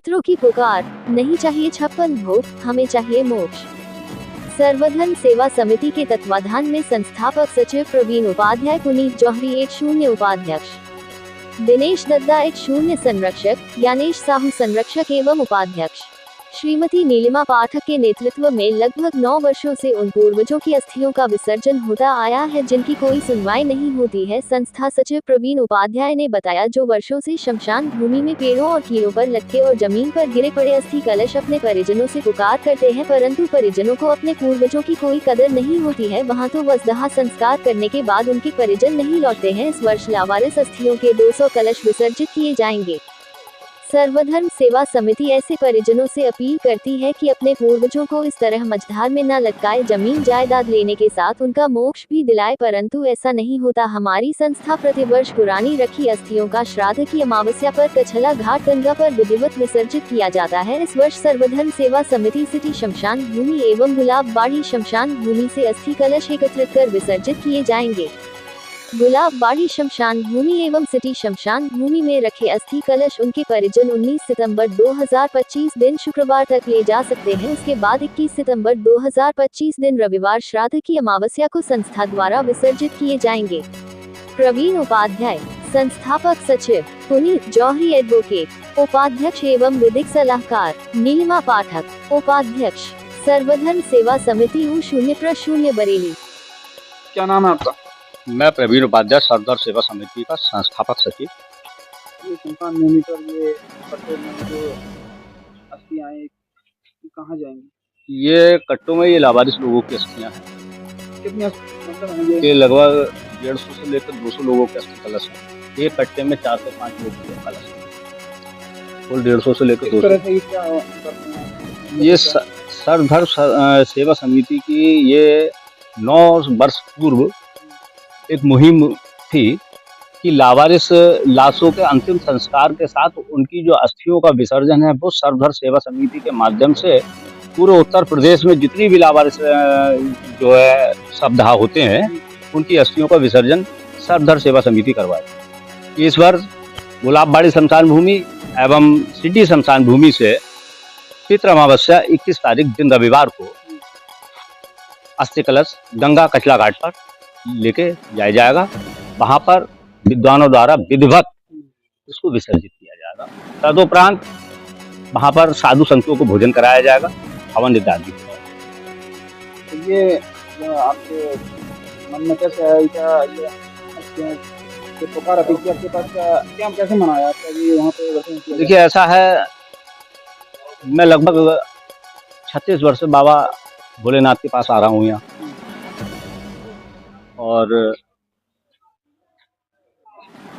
पितरों की पुकार, नहीं चाहिए 56 भोग, हमें चाहिए मोक्ष। सर्वधर्म सेवा समिति के तत्वाधान में संस्थापक सचिव प्रवीण उपाध्याय, पुनीत जौहरी 10 उपाध्यक्ष, दिनेश दद्दा 10 संरक्षक, ज्ञानेश साहू संरक्षक एवं उपाध्यक्ष, श्रीमती नीलिमा पाठक के नेतृत्व में लगभग 9 वर्षों से उन पूर्वजों की अस्थियों का विसर्जन होता आया है जिनकी कोई सुनवाई नहीं होती है। संस्था सचिव प्रवीण उपाध्याय ने बताया, जो वर्षों से शमशान भूमि में पेड़ों और कीड़ों पर लटके और जमीन पर गिरे पड़े अस्थि कलश अपने परिजनों से पुकार करते हैं, परंतु परिजनों को अपने पूर्वजों की कोई कदर नहीं होती है। वहाँ तो वसदाह संस्कार करने के बाद उनके परिजन नहीं लौटते हैं। इस वर्ष लावारिस अस्थियों के 200 कलश विसर्जित किए जाएंगे। सर्वधर्म सेवा समिति ऐसे परिजनों से अपील करती है कि अपने पूर्वजों को इस तरह मझधार में न लटकाए, जमीन जायदाद लेने के साथ उनका मोक्ष भी दिलाए, परंतु ऐसा नहीं होता। हमारी संस्था प्रतिवर्ष पुरानी रखी अस्थियों का श्राद्ध की अमावस्या पर कछला घाट गंगा पर विधिवत विसर्जित किया जाता है। इस वर्ष सर्वधर्म सेवा समिति सिटी शमशान भूमि एवं गुलाब बाड़ी शमशान भूमि से अस्थि कलश एकत्रित कर विसर्जित किए जाएंगे। गुलाब बाड़ी शमशान भूमि एवं सिटी शमशान भूमि में रखे अस्थि कलश उनके परिजन 19 सितंबर 2025 दिन शुक्रवार तक ले जा सकते हैं। उसके बाद 21 सितंबर 2025 दिन रविवार श्राद्ध की अमावस्या को संस्था द्वारा विसर्जित किए जाएंगे। प्रवीण उपाध्याय, संस्थापक सचिव, पुनीत जौहरी एडवोकेट, उपाध्यक्ष एवं विधिक सलाहकार, नीलिमा पाठक, उपाध्यक्ष, सर्वधर्म सेवा समिति U0 बरेली। क्या नाम है आपका? मैं प्रवीण उपाध्याय, सर्वधर्म सेवा समिति का संस्थापक सचिव। ये शमशान भूमि पर ये कट्टों में जो अस्थियां हैं कहाँ जाएंगी? ये कट्टों में ये लावारिस लोगों की अस्थियां हैं। कितनी मतलब ये लगभग 150 से लेकर 200 लोगों के अस्थि कलश हैं। एक कट्टे में 4 से 5 लोगों के कलश हैं। कुल 150 से लेकर 200। से क्या करते हैं? ये सर्वधर्म सेवा समिति की ये 9 वर्ष पूर्व एक मुहिम थी कि लावारिस लाशों के अंतिम संस्कार के साथ उनकी जो अस्थियों का विसर्जन है वो सर्वधर्म सेवा समिति के माध्यम से पूरे उत्तर प्रदेश में जितनी भी लावारिस जो है शवदाह होते हैं उनकी अस्थियों का विसर्जन सर्वधर्म सेवा समिति करवाए। इस वर्ष गुलाबबाड़ी शमशान भूमि एवं सिटी शमशान भूमि से पितृ अमावस्या 21 तारीख दिन रविवार को अस्थि कलश गंगा कचला घाट पर लेके जाया जाएगा। वहां पर विद्वानों द्वारा विधिवत उसको विसर्जित किया जाएगा। तदुपरांत वहां पर साधु संतों को भोजन कराया जाएगा, हवन इत्यादि। तो ये आपके मन में कैसे है ये पुकार अतिथि आपके पास क्या कैसे मनाया आपका ये वहाँ पे? देखिए ऐसा है, मैं लगभग 36 वर्ष से बाबा भोलेनाथ के पास आ रहा हूँ यहाँ, और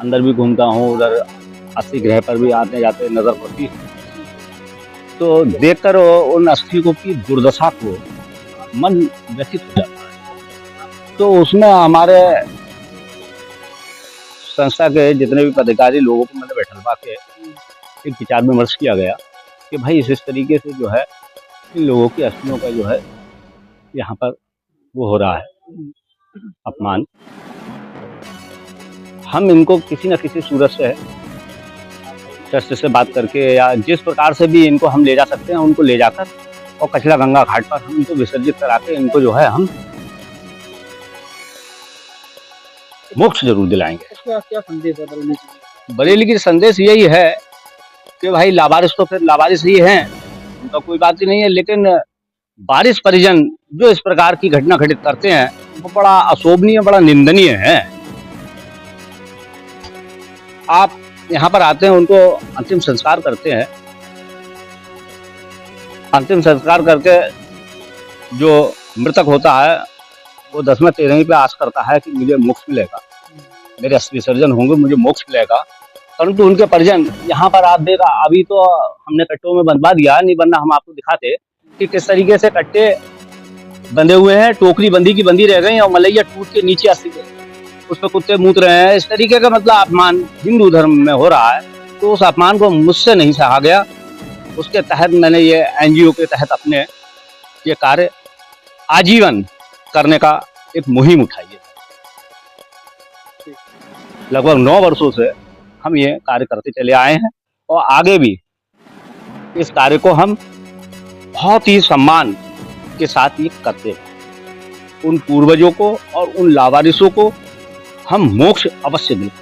अंदर भी घूमता हूँ, उधर अस्थि गृह पर भी आते जाते नजर पड़ती है। तो देखकर उन अस्थियों की दुर्दशा को मन व्यथित हो जाता है। तो उसमें हमारे संस्था के जितने भी पदाधिकारी लोगों को मैंने बैठलवा के एक विचार विमर्श किया गया कि भाई इस तरीके से जो है इन लोगों की अस्थियों का जो है यहाँ पर वो हो रहा है अपमान। हम इनको किसी न किसी सूरत से ट्रस्ट से बात करके या जिस प्रकार से भी इनको हम ले जा सकते हैं उनको ले जाकर और कचला गंगा घाट पर हम इनको विसर्जित करा के इनको जो है हम मोक्ष जरूर दिलाएंगे। क्या संदेश है बरेली? बरेली की संदेश यही है कि भाई लावारिस तो फिर लावारिस ही हैं, उनका कोई बात ही नहीं है, लेकिन वारिस परिजन जो इस प्रकार की घटना घटित करते हैं वो बड़ा अशोभनीय, बड़ा निंदनीय है। आप यहाँ पर आते हैं, उनको अंतिम संस्कार करते हैं, अंतिम संस्कार करके जो मृतक होता है वो 10वें 13वें पे आस करता है कि मुझे मोक्ष मिलेगा, मेरे अस्थि विसर्जन होंगे, मुझे मोक्ष मिलेगा। परंतु उनके परिजन यहाँ पर आप देखा, अभी तो हमने कट्टों में बंधवा दिया, नहीं वरना हम आपको दिखाते कि किस तरीके से कट्टे बंधे हुए हैं, टोकरी बंदी की बंदी रह गई और मलैया टूट के नीचे उस पर कुत्ते मूत रहे हैं। इस तरीके का मतलब अपमान हिंदू धर्म में हो रहा है, तो उस अपमान को मुझसे नहीं सहा गया। उसके तहत मैंने ये एनजीओ के तहत अपने ये कार्य आजीवन करने का एक मुहिम उठाई है। लगभग 9 वर्षों से हम ये कार्य करते चले आए हैं और आगे भी इस कार्य को हम बहुत ही सम्मान के साथ ये करते हैं। उन पूर्वजों को और उन लावारिसों को हम मोक्ष अवश्य मिलते हैं।